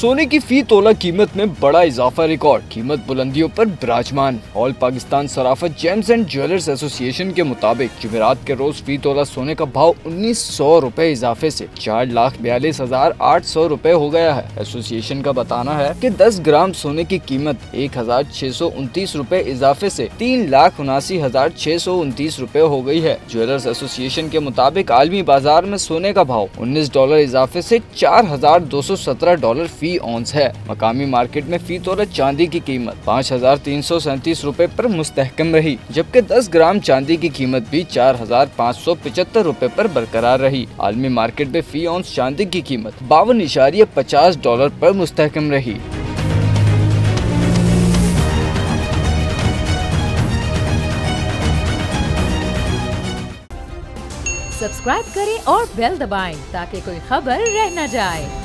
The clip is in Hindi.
सोने की फी तोला कीमत में बड़ा इजाफा, रिकॉर्ड कीमत बुलंदियों पर विराजमान। ऑल पाकिस्तान सराफत जेम्स एंड ज्वेलर्स एसोसिएशन के मुताबिक जुमेरात के रोज फी तोला सोने का भाव 1900 रुपए इजाफे से 4,42,800 रुपए हो गया है। एसोसिएशन का बताना है कि 10 ग्राम सोने की कीमत 1,629 रुपए इजाफे से 3,79,629 रुपए हो गई है। ज्वेलर्स एसोसिएशन के मुताबिक आलमी बाजार में सोने का भाव $19 इजाफे से $4,217 फी औंस है। मकामी मार्केट में फी तोला चांदी की कीमत 5,337 रुपए पर मुस्तहकम रही, जबकि 10 ग्राम चांदी की कीमत भी 4,575 रुपए पर बरकरार रही। आलमी मार्केट में फी औंस चांदी की कीमत $52.50 पर मुस्तहकम रही। सब्सक्राइब करें और बेल दबाएं ताकि कोई खबर रह न जाए।